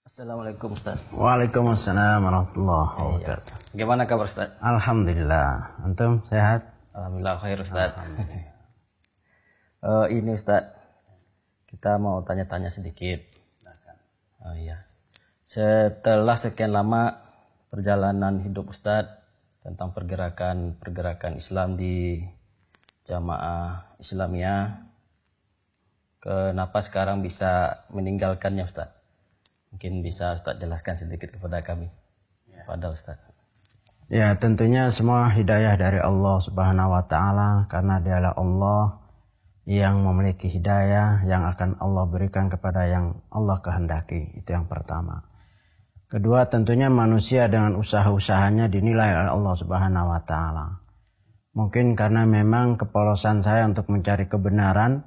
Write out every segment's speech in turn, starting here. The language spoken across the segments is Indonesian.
Assalamualaikum Ustaz. Waalaikumsalam warahmatullahi wabarakatuh. Gimana kabar Ustaz? Alhamdulillah. Antum sehat? Alhamdulillah khair Ustaz. Ini Ustaz, kita mau tanya-tanya sedikit. Oh iya. Setelah sekian lama perjalanan hidup Ustaz tentang pergerakan Islam di Jamaah Islamiyah, kenapa sekarang bisa meninggalkannya Ustaz? Mungkin bisa Ustaz jelaskan sedikit kepada kami. Pada Ustaz. Ya, tentunya semua hidayah dari Allah Subhanahu wa taala, karena dialah Allah yang memiliki hidayah yang akan Allah berikan kepada yang Allah kehendaki. Itu yang pertama. Kedua, tentunya manusia dengan usaha-usahanya dinilai oleh Allah Subhanahu wa taala. Mungkin karena memang kepolosan saya untuk mencari kebenaran,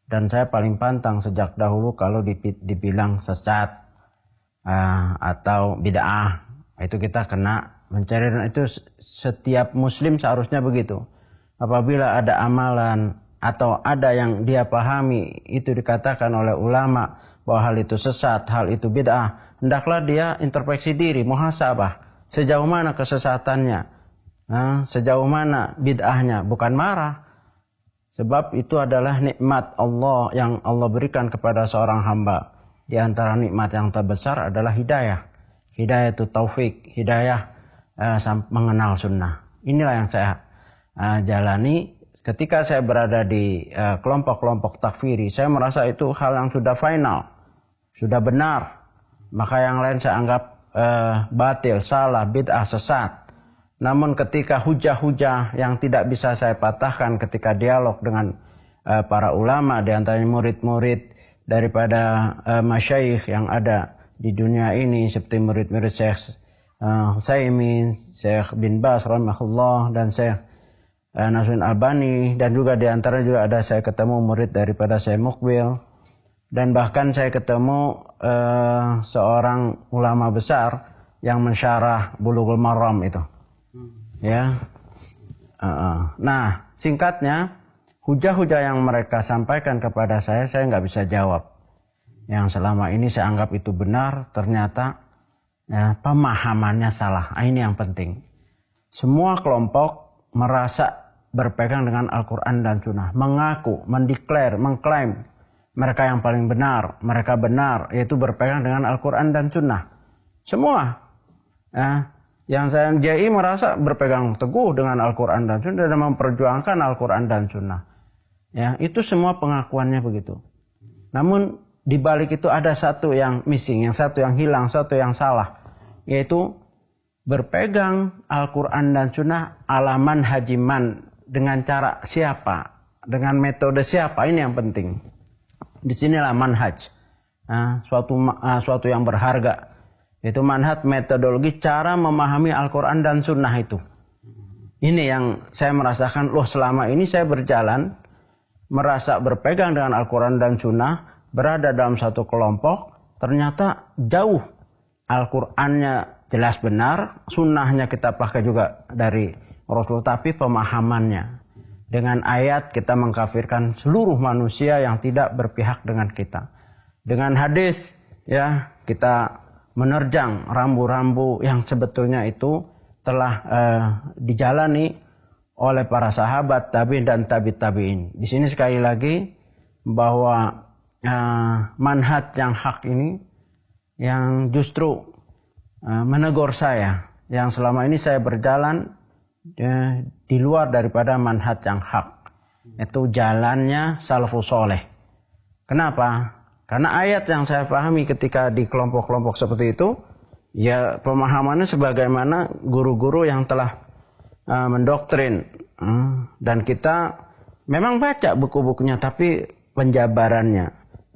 dan saya paling pantang sejak dahulu kalau dibilang sesat atau bid'ah, itu kita kena mencari. Dan itu setiap muslim seharusnya begitu. Apabila ada amalan atau ada yang dia pahami itu dikatakan oleh ulama bahwa hal itu sesat, hal itu bid'ah, hendaklah dia introspeksi diri, muhasabah, sejauh mana kesesatannya, sejauh mana bid'ahnya, bukan marah. Sebab itu adalah nikmat Allah yang Allah berikan kepada seorang hamba. Di antara nikmat yang terbesar adalah hidayah. Hidayah itu taufik, hidayah mengenal sunnah. Inilah yang saya jalani ketika saya berada di kelompok-kelompok takfiri. Saya merasa itu hal yang sudah final, sudah benar. Maka yang lain saya anggap batil, salah, bid'ah, sesat. Namun ketika hujah-hujah yang tidak bisa saya patahkan ketika dialog dengan para ulama, di antaranya murid-murid daripada masyayikh yang ada di dunia ini, seperti murid-murid Syekh Utsaimin, Syekh bin Baz rahimahullah, dan Syekh Nasruddin Albani, dan juga di antara juga ada saya ketemu murid daripada Syekh Mukbil, dan bahkan saya ketemu seorang ulama besar yang mensyarah Bulughul Maram itu. Ya. Nah, singkatnya, hujah-hujah yang mereka sampaikan kepada saya nggak bisa jawab. Yang selama ini saya anggap itu benar, ternyata pemahamannya salah. Ini yang penting. Semua kelompok merasa berpegang dengan Al-Quran dan Sunnah, mengaku, mendeklar, mengklaim mereka yang paling benar, mereka benar, yaitu berpegang dengan Al-Quran dan Sunnah. Semua. Yang saya JI merasa berpegang teguh dengan Al-Quran dan Sunnah dan memperjuangkan Al-Quran dan Sunnah. Ya, itu semua pengakuannya begitu. Namun di balik itu ada satu yang missing, yang satu yang hilang, satu yang salah, yaitu berpegang Al-Quran dan Sunnah ala manhajiman, dengan cara siapa, dengan metode siapa, ini yang penting. Disinilah manhaj, suatu yang berharga, yaitu manhaj, metodologi, cara memahami Al-Quran dan Sunnah itu. Ini yang saya merasakan, selama ini saya berjalan merasa berpegang dengan Al-Quran dan Sunnah, berada dalam satu kelompok, ternyata jauh. Al-Qurannya jelas benar, Sunnahnya kita pakai juga dari Rasul, tapi pemahamannya. Dengan ayat kita mengkafirkan seluruh manusia yang tidak berpihak dengan kita. Dengan hadis, ya, kita menerjang rambu-rambu yang sebetulnya itu telah dijalani oleh para sahabat, tabi'in dan tabi'in. Di sini sekali lagi bahwa manhaj yang hak ini yang justru menegur saya, yang selama ini saya berjalan di luar daripada manhaj yang hak, itu jalannya salafus soleh. Kenapa? Karena ayat yang saya pahami ketika di kelompok-kelompok seperti itu, ya pemahamannya sebagaimana guru-guru yang telah mendoktrin, dan kita memang baca buku-bukunya, tapi penjabarannya,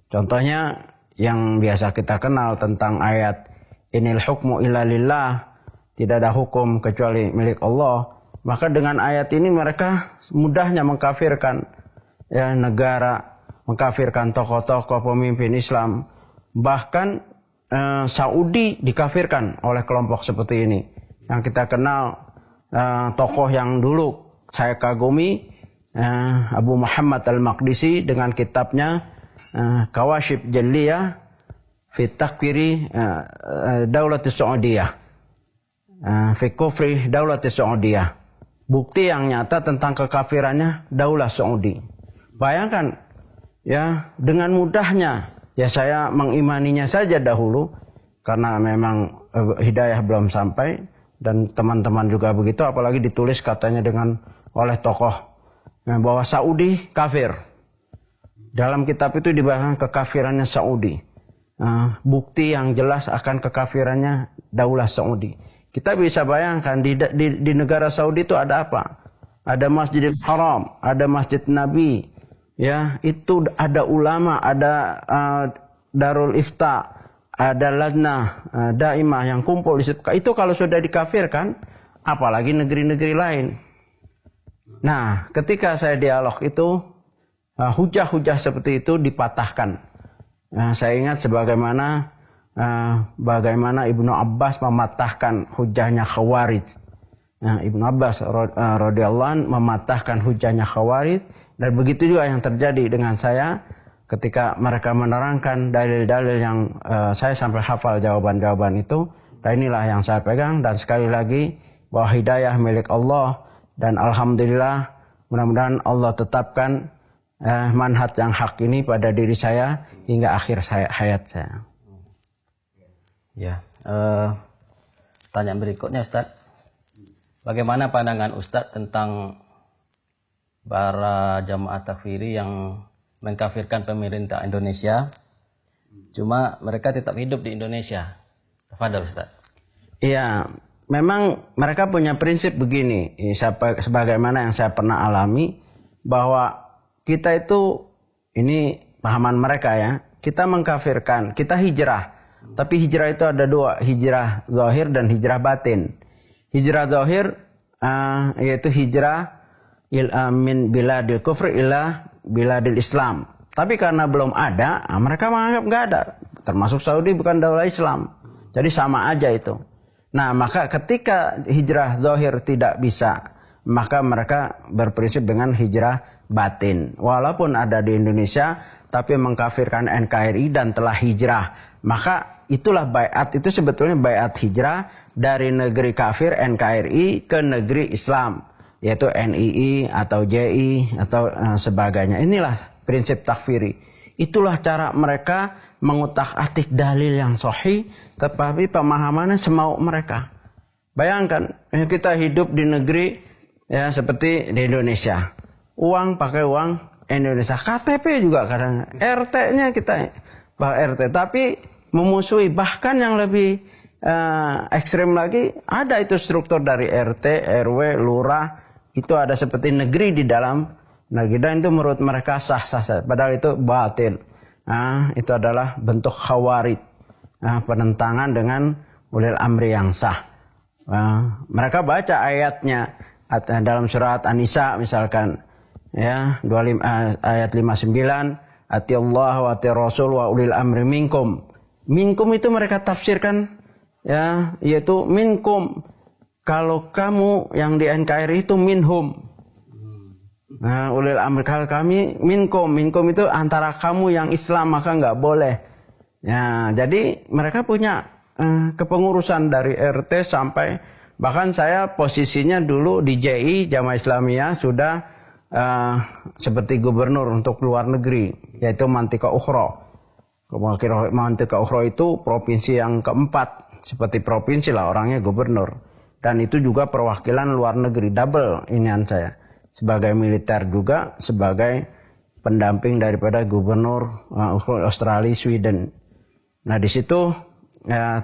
contohnya yang biasa kita kenal tentang ayat inil hukmu illa lillah, tidak ada hukum kecuali milik Allah, maka dengan ayat ini mereka mudahnya mengkafirkan negara, mengkafirkan tokoh-tokoh pemimpin Islam. Bahkan Saudi dikafirkan oleh kelompok seperti ini. Yang kita kenal tokoh yang dulu saya kagumi, Abu Muhammad Al-Maqdisi dengan kitabnya Kawashif Jalliyah fi takfiri Daulat Saudiyah, fi kufri Daulat Saudiyah. Bukti yang nyata tentang kekafirannya Daulah Saudi. Bayangkan ya, dengan mudahnya ya saya mengimaninya saja dahulu karena memang hidayah belum sampai, dan teman-teman juga begitu, apalagi ditulis katanya dengan oleh tokoh bahwa Saudi kafir. Dalam kitab itu dibahas kekafirannya Saudi. Bukti yang jelas akan kekafirannya Daulah Saudi. Kita bisa bayangkan di negara Saudi itu ada apa? Ada Masjidil Haram, ada Masjid Nabi, ya itu ada ulama, ada Darul Ifta, ada Lajnah Daimah yang kumpul di situ. Itu kalau sudah dikafirkan, apalagi negeri-negeri lain. Nah, ketika saya dialog itu, hujah-hujah seperti itu dipatahkan. Saya ingat bagaimana Ibnu Abbas mematahkan hujahnya Khawarij. Ibnu Abbas radhiyallahu anhu mematahkan hujahnya Khawarij, dan begitu juga yang terjadi dengan saya ketika mereka menerangkan dalil-dalil yang saya sampai hafal jawaban-jawaban itu. Dan inilah yang saya pegang, dan sekali lagi bahwa hidayah milik Allah, dan alhamdulillah mudah-mudahan Allah tetapkan manhaj yang hak ini pada diri saya hingga akhir hayat saya. Ya, tanya berikutnya Ustadz, bagaimana pandangan Ustadz tentang para jamaah takfiri yang mengkafirkan pemerintah Indonesia, cuma mereka tetap hidup di Indonesia? Tafadhol Ustadz. Iya, memang mereka punya prinsip begini, sebagaimana yang saya pernah alami, bahwa kita itu, ini pahaman mereka ya, kita mengkafirkan, kita hijrah. Tapi hijrah itu ada dua, hijrah zahir dan hijrah batin. Hijrah zahir yaitu hijrah min biladil kufr ila biladil Islam. Tapi karena belum ada, mereka menganggap nggak ada. Termasuk Saudi bukan daulah Islam. Jadi sama aja itu. Nah, maka ketika hijrah zahir tidak bisa, maka mereka berprinsip dengan hijrah batin. Walaupun ada di Indonesia, tapi mengkafirkan NKRI dan telah hijrah, maka itulah baiat, itu sebetulnya baiat hijrah dari negeri kafir NKRI ke negeri Islam, yaitu NII atau JI atau sebagainya. Inilah prinsip takfiri. Itulah cara mereka mengutak-atik dalil yang sahih, tetapi pemahamannya semau mereka. Bayangkan kita hidup di negeri ya seperti di Indonesia, uang pakai uang Indonesia, KTP juga kadang, RT-nya kita RT, tapi memusuhi. Bahkan yang lebih ekstrim lagi, ada itu struktur dari RT, RW, lurah, itu ada seperti negeri di dalam negeri, dan itu menurut mereka sah-sah saja, padahal itu batil. Itu adalah bentuk khawarij, penentangan dengan ulil amri yang sah. Mereka baca ayatnya dalam surat An-Nisa misalkan, ya 25, ayat 59, ati Allah wa ati Rasul wa ulil amri minkum. Minkum itu mereka tafsirkan ya, yaitu minkum, kalau kamu yang di NKRI itu minhum. Nah, ulil amri, kalau kami minkum. Minkum itu antara kamu yang Islam, maka nggak boleh. Ya, jadi mereka punya kepengurusan dari RT sampai, bahkan saya posisinya dulu di JI Jamaah Islamiyah sudah seperti gubernur untuk luar negeri, yaitu Mantika Ukhra. Mantika Ukhra itu provinsi yang keempat, seperti provinsi lah, orangnya gubernur. Dan itu juga perwakilan luar negeri, double inian saya. Sebagai militer juga, sebagai pendamping daripada gubernur Australia, Sweden. Nah di situ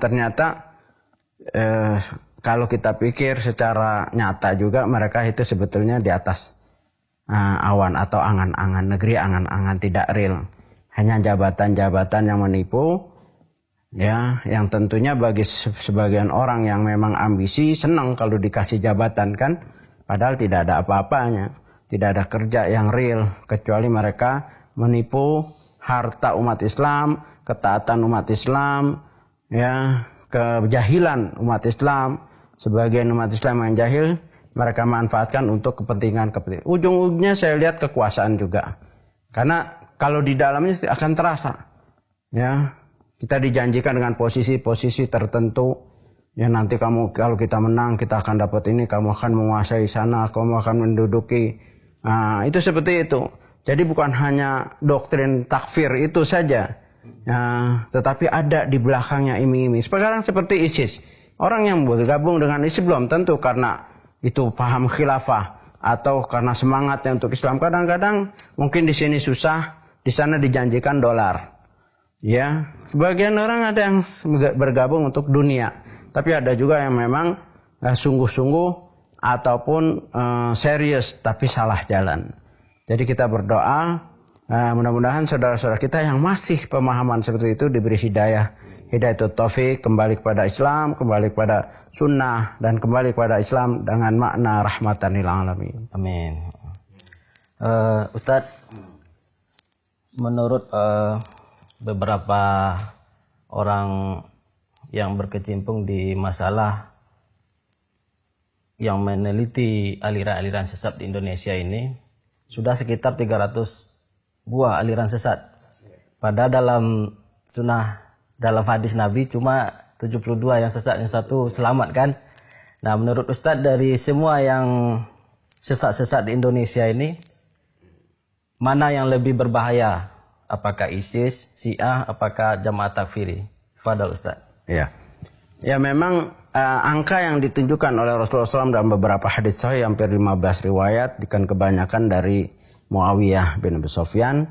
ternyata kalau kita pikir secara nyata juga, mereka itu sebetulnya di atas awan atau angan-angan, negeri angan-angan, tidak real. Hanya jabatan-jabatan yang menipu, ya, yang tentunya bagi sebagian orang yang memang ambisi senang kalau dikasih jabatan kan, padahal tidak ada apa-apanya, tidak ada kerja yang real, kecuali mereka menipu harta umat Islam, ketaatan umat Islam, ya, kejahilan umat Islam. Sebagian umat Islam yang jahil mereka manfaatkan untuk kepentingan. Ujung-ujungnya saya lihat kekuasaan juga, karena kalau di dalamnya akan terasa, ya, Kita dijanjikan dengan posisi-posisi tertentu. Ya nanti kamu kalau kita menang kita akan dapat ini, kamu akan menguasai sana, kamu akan menduduki. Nah, itu seperti itu. Jadi bukan hanya doktrin takfir itu saja. Tetapi ada di belakangnya iming-iming. Sekarang seperti ISIS. Orang yang bergabung dengan ISIS belum tentu karena itu paham khilafah atau karena semangatnya untuk Islam. Kadang-kadang mungkin di sini susah, di sana dijanjikan dolar. Ya, sebagian orang ada yang bergabung untuk dunia, tapi ada juga yang memang sungguh-sungguh ataupun serius tapi salah jalan. Jadi kita berdoa mudah-mudahan saudara-saudara kita yang masih pemahaman seperti itu diberi hidayatul taufik, kembali kepada Islam, kembali kepada sunnah, dan kembali kepada Islam dengan makna rahmatan lil alamin. Amin. Ustadz, menurut beberapa orang yang berkecimpung di masalah yang meneliti aliran-aliran sesat di Indonesia ini, sudah sekitar 300 buah aliran sesat. Padahal dalam sunnah, dalam hadis Nabi cuma 72 yang sesat, yang satu selamat kan. Nah, menurut Ustadz, dari semua yang sesat-sesat di Indonesia ini, mana yang lebih berbahaya? Apakah ISIS, Syiah, apakah Jamaah Takfiri? Fadal Ustaz. Ya, ya memang angka yang ditunjukkan oleh Rasulullah SAW dalam beberapa hadis sahih, hampir 15 riwayat, kan kebanyakan dari Muawiyah bin Abi Sufyan.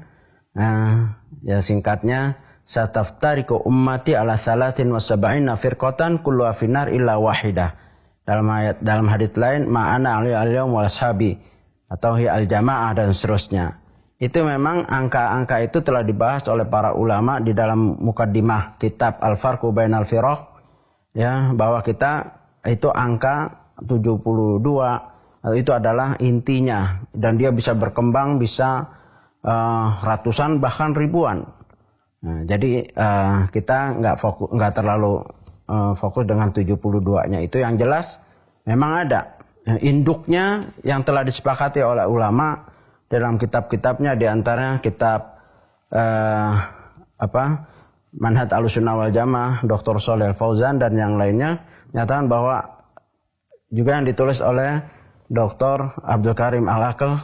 Ya singkatnya, sataftariqu ummati ala 73 firqatan kulluha finnar illa wahidah. Dalam hadis lain, ma'ana al-yawm wal ashabi, atau hi al-jamaah, dan seterusnya. Itu memang angka-angka itu telah dibahas oleh para ulama di dalam mukaddimah kitab Al-Farqu Bainal Firaq, ya, bahwa kita itu angka 72 itu adalah intinya, dan dia bisa berkembang, bisa ratusan bahkan ribuan. Nah, jadi kita nggak terlalu fokus dengan 72-nya itu. Yang jelas memang ada induknya yang telah disepakati oleh ulama dalam kitab-kitabnya, di antaranya kitab Manhaj Ahlussunnah wal Jamaah Dr. Shalih Al-Fauzan dan yang lainnya, menyatakan bahwa juga yang ditulis oleh Dr. Abdul Karim Al-Aql,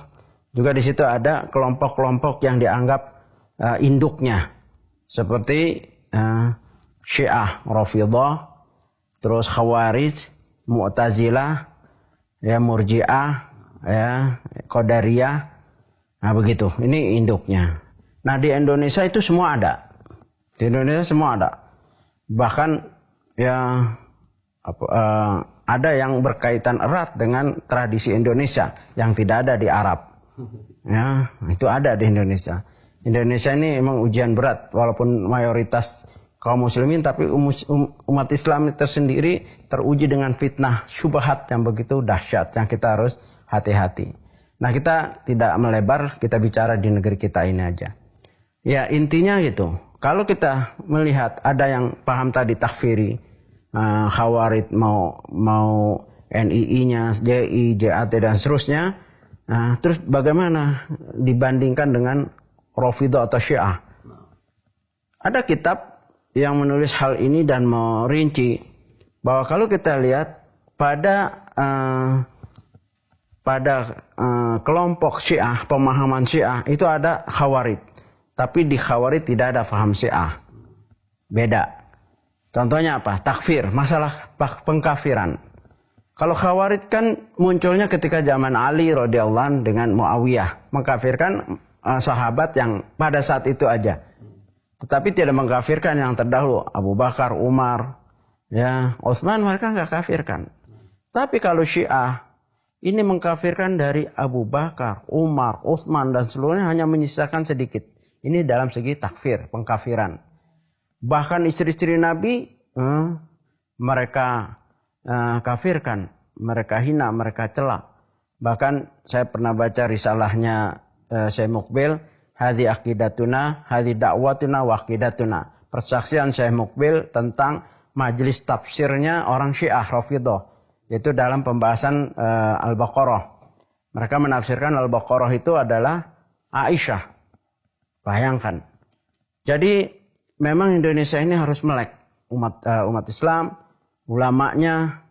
juga di situ ada kelompok-kelompok yang dianggap induknya, seperti Syiah, Rafidhah, terus Khawarij, Mu'tazilah, ya, Murji'ah, ya, Qadariyah. Nah begitu, ini induknya. Nah di Indonesia itu semua ada. Di Indonesia semua ada. Bahkan ya ada yang berkaitan erat dengan tradisi Indonesia yang tidak ada di Arab. Ya, itu ada di Indonesia. Indonesia ini memang ujian berat, walaupun mayoritas kaum muslimin, tapi umat Islam tersendiri teruji dengan fitnah syubhat yang begitu dahsyat, yang kita harus hati-hati. Nah kita tidak melebar, kita bicara di negeri kita ini aja. Ya intinya gitu. Kalau kita melihat ada yang paham tadi takfiri, Khawarij, mau NII-nya, JI, JAT dan seterusnya. Nah, terus bagaimana dibandingkan dengan Rafidhah atau Syiah? Ada kitab yang menulis hal ini dan merinci bahwa kalau kita lihat pada kelompok Syiah, pemahaman Syiah itu ada Khawarij, tapi di Khawarij tidak ada paham Syiah, beda. Contohnya apa? Takfir, masalah pengkafiran. Kalau Khawarij kan munculnya ketika zaman Ali radhiyallahu anhu dengan Muawiyah, mengkafirkan sahabat yang pada saat itu aja, tetapi tidak mengkafirkan yang terdahulu, Abu Bakar, Umar, ya, Utsman, mereka nggak kafirkan. Tapi kalau Syiah ini mengkafirkan dari Abu Bakar, Umar, Utsman dan seluruhnya, hanya menyisakan sedikit. Ini dalam segi takfir, pengkafiran. Bahkan istri-istri Nabi mereka kafirkan, mereka hina, mereka cela. Bahkan saya pernah baca risalahnya Syekh Muqbil, hadhi aqidatuna, hadhi da'watuna wa aqidatuna. Persaksian Syekh Muqbil tentang majelis tafsirnya orang Syiah Rafidhah, yaitu dalam pembahasan Al-Baqarah. Mereka menafsirkan Al-Baqarah itu adalah Aisyah. Bayangkan. Jadi memang Indonesia ini harus melek umat Islam, ulamanya,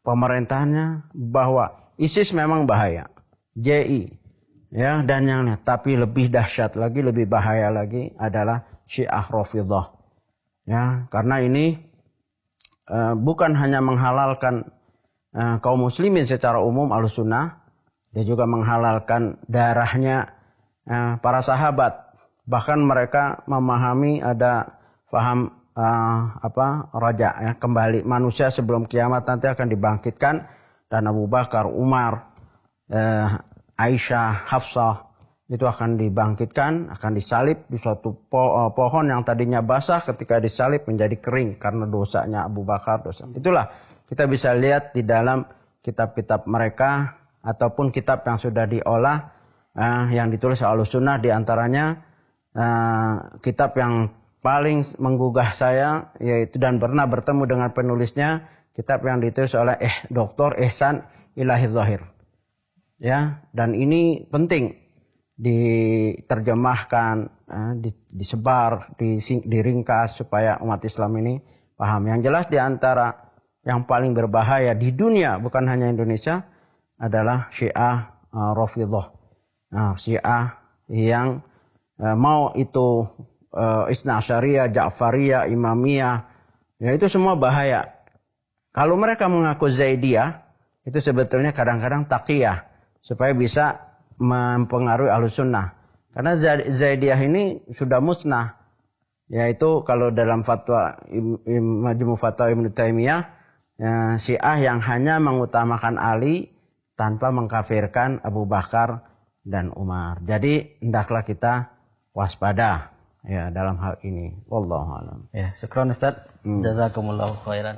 pemerintahnya, bahwa ISIS memang bahaya, JI, ya, dan yang lain. Tapi lebih dahsyat lagi, lebih bahaya lagi adalah Syiah Rafidhah, ya, karena ini bukan hanya menghalalkan kaum muslimin secara umum Ahlussunnah, dia juga menghalalkan darahnya para sahabat. Bahkan mereka memahami ada paham raja, ya, kembali manusia sebelum kiamat nanti akan dibangkitkan, dan Abu Bakar, Umar, Aisyah, Hafsah itu akan dibangkitkan, akan disalib di suatu pohon yang tadinya basah, ketika disalib menjadi kering karena dosanya Abu Bakar. Itulah kita bisa lihat di dalam kitab-kitab mereka ataupun kitab yang sudah diolah yang ditulis Ahlussunnah, diantaranya kitab yang paling menggugah saya yaitu, dan pernah bertemu dengan penulisnya, kitab yang ditulis oleh Dr. Ihsan Ilahi Zahir, ya, dan ini penting diterjemahkan, disebar, diringkas supaya umat Islam ini paham. Yang jelas di antara yang paling berbahaya di dunia, bukan hanya Indonesia, adalah Syiah Rafidhah. Nah, Syiah yang mau itu Isna Asyariyah, Ja'fariyah, Imamiyah, ya itu semua bahaya. Kalau mereka mengaku Zaidiyah, itu sebetulnya kadang-kadang taqiyah supaya bisa mempengaruhi Ahlussunnah. Karena Zaidiyah ini sudah musnah. Yaitu kalau dalam fatwa Majmu' Fatwa Ibnu Taimiyah, Syiah yang hanya mengutamakan Ali tanpa mengkafirkan Abu Bakar dan Umar. Jadi hendaklah kita waspada, ya, dalam hal ini. Wallahu a'lam. Ya, syukran Ustaz. Jazakumullahu khairan.